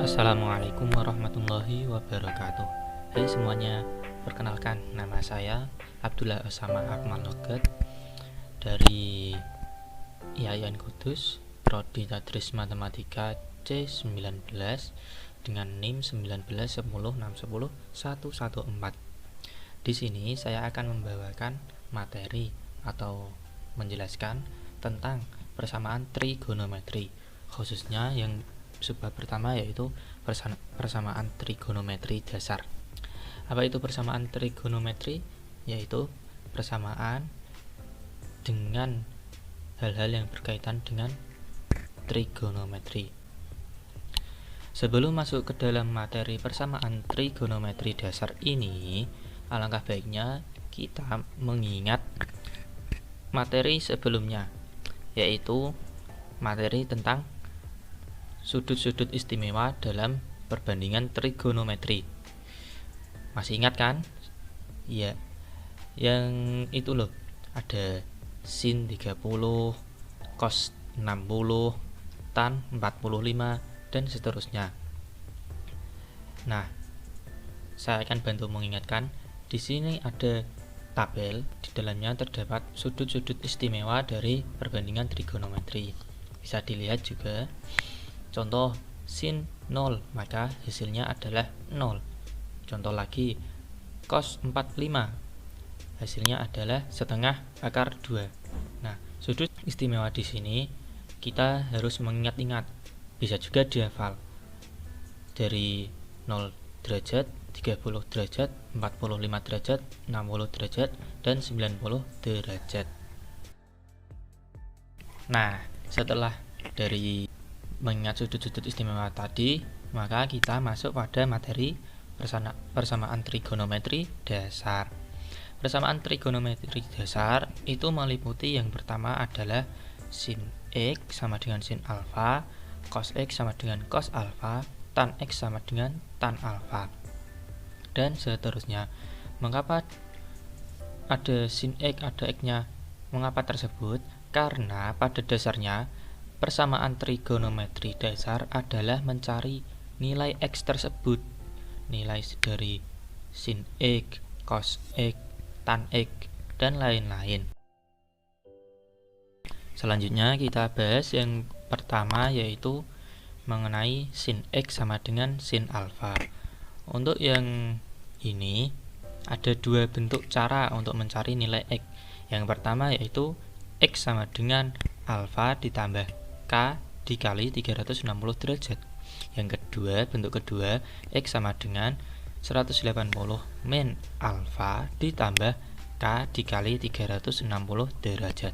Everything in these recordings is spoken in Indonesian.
Assalamualaikum warahmatullahi wabarakatuh. Hai semuanya, perkenalkan nama saya Abdullah Osama Akmal Logat dari IAIN Kudus, Prodi Tadris Matematika C19 dengan NIM 1910610114. Di sini saya akan membawakan materi atau menjelaskan tentang persamaan trigonometri, khususnya yang sebab pertama yaitu persamaan trigonometri dasar. Apa itu persamaan trigonometri? Yaitu persamaan dengan hal-hal yang berkaitan dengan trigonometri. Sebelum masuk ke dalam materi persamaan trigonometri dasar ini, alangkah baiknya kita mengingat materi sebelumnya, yaitu materi tentang sudut-sudut istimewa dalam perbandingan trigonometri. Masih ingat kan? Ya, yang itu loh. Ada sin 30, cos 60, tan 45, dan seterusnya. Nah, saya akan bantu mengingatkan. Di sini ada tabel, di dalamnya terdapat sudut-sudut istimewa dari perbandingan trigonometri. Bisa dilihat juga. Contoh sin 0, maka hasilnya adalah 0. Contoh lagi, cos 45, hasilnya adalah setengah akar 2. Nah, sudut istimewa di sini kita harus mengingat-ingat, bisa juga dihafal. Dari 0 derajat, 30 derajat, 45 derajat, 60 derajat, dan 90 derajat. Nah, setelah dari mengingat sudut-sudut istimewa tadi, maka kita masuk pada materi persamaan trigonometri dasar. Persamaan trigonometri dasar itu meliputi yang pertama adalah sin X sama dengan sin alfa, cos X sama dengan cos alfa, tan X sama dengan tan alfa, dan seterusnya. Mengapa ada sin X, ada X-nya? Mengapa tersebut? Karena pada dasarnya persamaan trigonometri dasar adalah mencari nilai X tersebut, nilai dari sin X, cos X, tan X, dan lain-lain. Selanjutnya kita bahas yang pertama, yaitu mengenai sin X sama dengan sin alfa. Untuk yang ini ada dua bentuk cara untuk mencari nilai X. Yang pertama yaitu X sama dengan alfa ditambah K dikali 360 derajat. Yang kedua, bentuk kedua, X sama dengan 180 min alfa ditambah K dikali 360 derajat.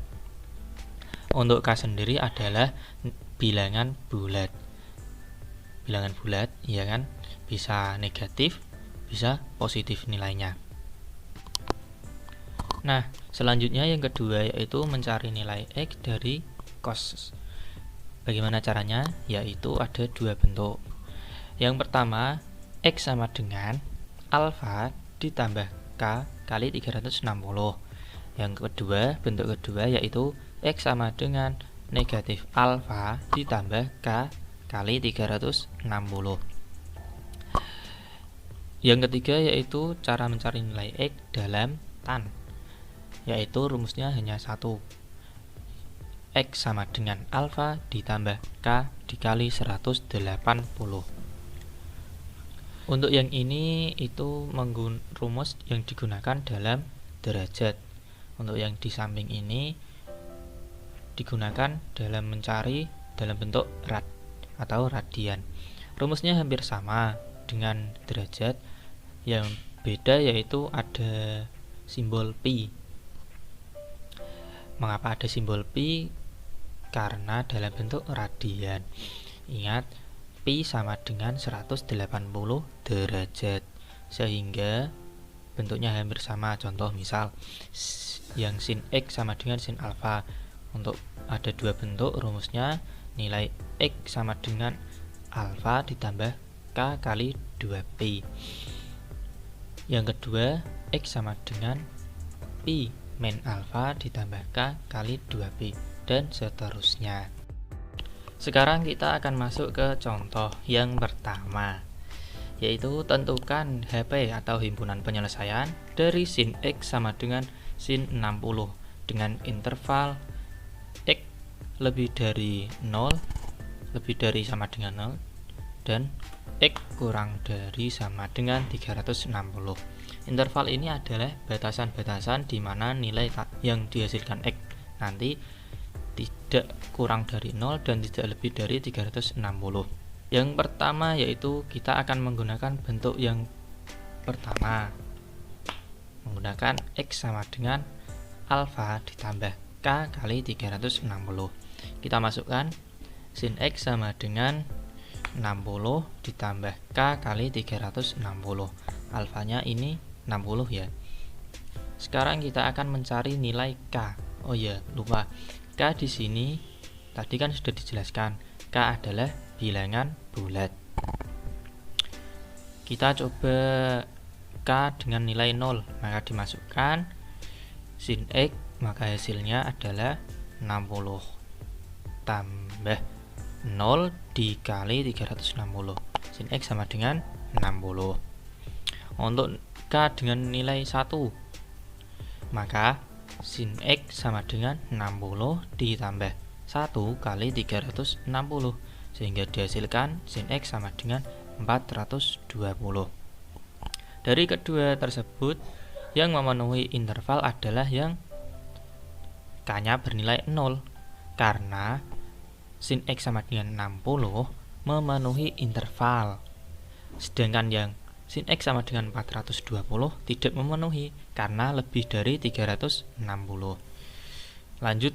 Untuk K sendiri adalah bilangan bulat. Bilangan bulat, ya kan? Bisa negatif, bisa positif nilainya. Nah, selanjutnya yang kedua yaitu mencari nilai X dari cos. Bagaimana caranya? Yaitu ada dua bentuk. Yang pertama, X sama dengan alfa ditambah K kali 360. Yang kedua, bentuk kedua yaitu X sama dengan negatif alfa ditambah K kali 360. Yang ketiga yaitu cara mencari nilai X dalam tan, yaitu rumusnya hanya satu. X sama dengan alfa ditambah K dikali 180. Untuk yang ini itu rumus yang digunakan dalam derajat. Untuk yang di samping ini digunakan dalam mencari dalam bentuk rad atau radian. Rumusnya hampir sama dengan derajat, yang beda yaitu ada simbol pi. Mengapa ada simbol pi? Karena dalam bentuk radian. Ingat, pi sama dengan 180 derajat, sehingga bentuknya hampir sama. Contoh misal yang sin X sama dengan sin alfa. Untuk ada dua bentuk rumusnya, nilai X sama dengan alfa ditambah K kali 2pi. Yang kedua, X sama dengan pi min alfa ditambah K kali 2pi, dan seterusnya. Sekarang kita akan masuk ke contoh yang pertama, yaitu tentukan HP atau himpunan penyelesaian dari sin X sama dengan sin 60 dengan interval X lebih dari 0, lebih dari sama dengan 0, dan X kurang dari sama dengan 360. Interval ini adalah batasan-batasan di mana nilai yang dihasilkan X nanti tidak kurang dari 0 dan tidak lebih dari 360. Yang pertama yaitu kita akan menggunakan bentuk yang pertama, menggunakan X sama dengan alfa ditambah K kali 360. Kita masukkan sin X sama dengan 60 ditambah K kali 360. Alfanya ini 60 ya. Sekarang kita akan mencari nilai K. Oh ya, lupa. K di sini tadi kan sudah dijelaskan. K adalah bilangan bulat. Kita coba K dengan nilai 0, maka dimasukkan sin X, maka hasilnya adalah 60 tambah 0 dikali 360. Sin X sama dengan 60. Untuk K dengan nilai 1, maka sin X sama dengan 60 ditambah 1 kali 360, sehingga dihasilkan sin X sama dengan 420. Dari kedua tersebut, yang memenuhi interval adalah yang K-nya bernilai 0, karena sin X sama dengan 60 memenuhi interval. Sedangkan yang sin X sama dengan 420 tidak memenuhi karena lebih dari 360. Lanjut,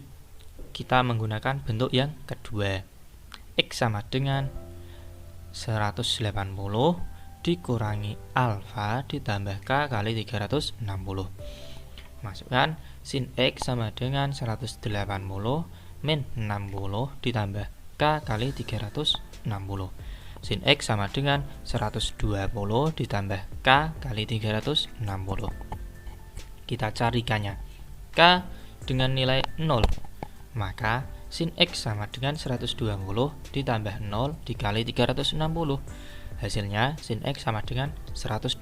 kita menggunakan bentuk yang kedua. X sama dengan 180 dikurangi alfa ditambah K kali 360. Masukkan sin X sama dengan 180 min 60 ditambah K kali 360. Sin X sama dengan 120 ditambah K kali 360. Kita cari K-nya. K dengan nilai 0, maka sin X sama dengan 120 ditambah 0 dikali 360. Hasilnya sin X sama dengan 120.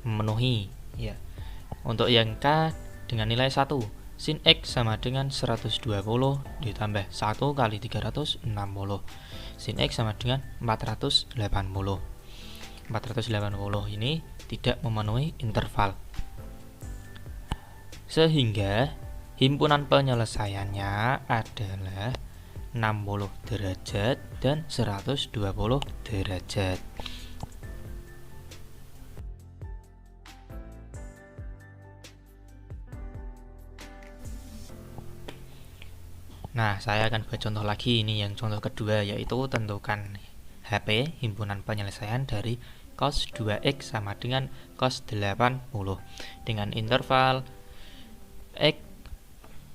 Memenuhi ya. Untuk yang K dengan nilai 1, sin X sama dengan 120 ditambah 1 kali 360. Sin X sama dengan 480. 480 ini tidak memenuhi interval, sehingga himpunan penyelesaiannya adalah 60 derajat dan 120 derajat. Nah, saya akan buat contoh lagi. Ini yang contoh kedua, yaitu tentukan HP himpunan penyelesaian dari cos 2X sama dengan cos 80 dengan interval X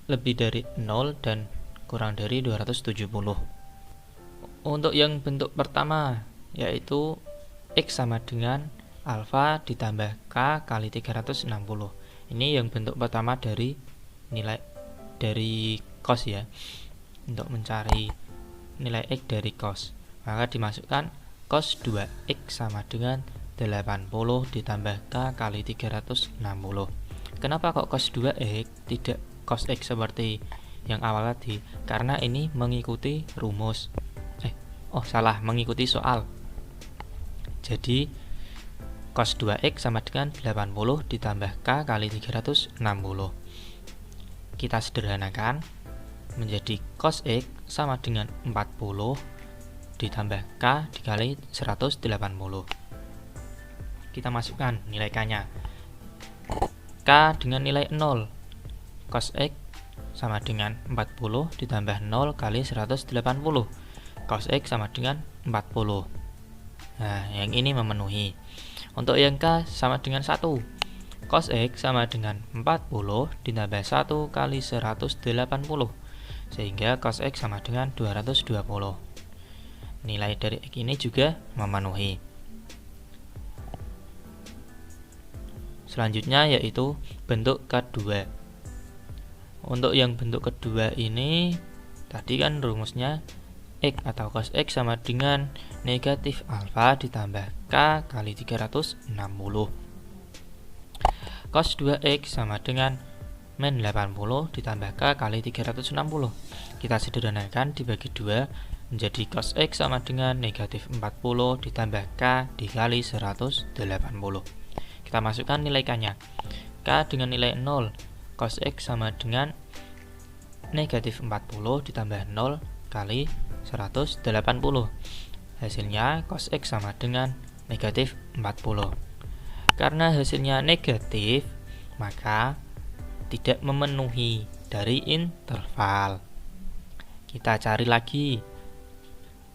lebih dari 0 dan kurang dari 270. Untuk yang bentuk pertama, yaitu X sama dengan alfa ditambah K kali 360. Ini yang bentuk pertama dari nilai dari cos ya. Untuk mencari nilai X dari cos, maka dimasukkan cos 2X sama dengan 80 ditambah K kali 360. Kenapa kok cos 2X tidak cos X seperti yang awal tadi? Karena ini mengikuti rumus. Mengikuti soal. Jadi cos 2X sama dengan 80 ditambah K kali 360. Kita sederhanakan menjadi cos X sama dengan 40 ditambah K dikali 180. Kita masukkan nilai K-nya. K dengan nilai 0. Cos X sama dengan 40 ditambah 0 kali 180. Cos X sama dengan 40. Nah, yang ini memenuhi. Untuk yang K sama dengan 1. Cos X sama dengan 40 ditambah 1 kali 180. Sehingga cos X sama dengan 220. Nilai dari X ini juga memenuhi. Selanjutnya yaitu bentuk kedua. Untuk yang bentuk kedua ini Tadi kan rumusnya X atau cos X sama dengan negatif alfa ditambah K kali 360. Cos 2X sama dengan min 80 ditambah K kali 360. Kita sederhanakan dibagi 2 menjadi cos X sama dengan negatif 40 ditambah K dikali 180. Kita masukkan nilai K-nya. K dengan nilai 0, cos X sama dengan negatif 40 ditambah 0 kali 180. Hasilnya cos X sama dengan negatif 40. Karena hasilnya negatif, maka tidak memenuhi dari interval. Kita cari lagi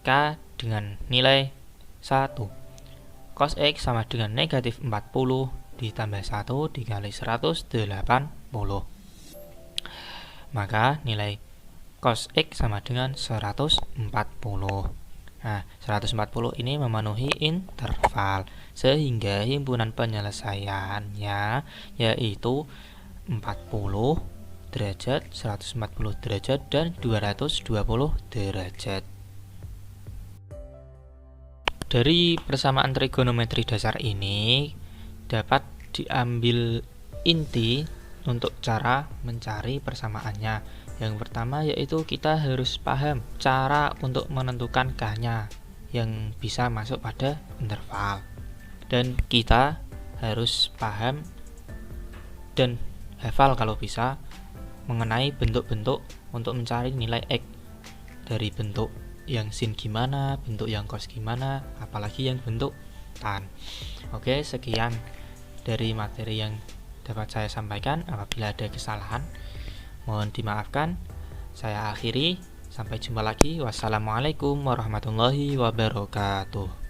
K dengan nilai 1. Cos X sama dengan negatif 40 ditambah 1 dikali 180. Maka nilai cos X sama dengan 140. Nah, 140 ini memenuhi interval, sehingga himpunan penyelesaiannya yaitu 40 derajat, 140 derajat, dan 220 derajat. Dari persamaan trigonometri dasar ini dapat diambil inti untuk cara mencari persamaannya. Yang pertama yaitu kita harus paham cara untuk menentukan K-nya yang bisa masuk pada interval. Dan kita harus paham dan hafal kalau bisa mengenai bentuk-bentuk untuk mencari nilai X. Dari bentuk yang sin gimana, bentuk yang cos gimana, apalagi yang bentuk tan. Oke, sekian dari materi yang dapat saya sampaikan. Apabila ada kesalahan, mohon dimaafkan. Saya akhiri. Sampai jumpa lagi. Wassalamualaikum warahmatullahi wabarakatuh.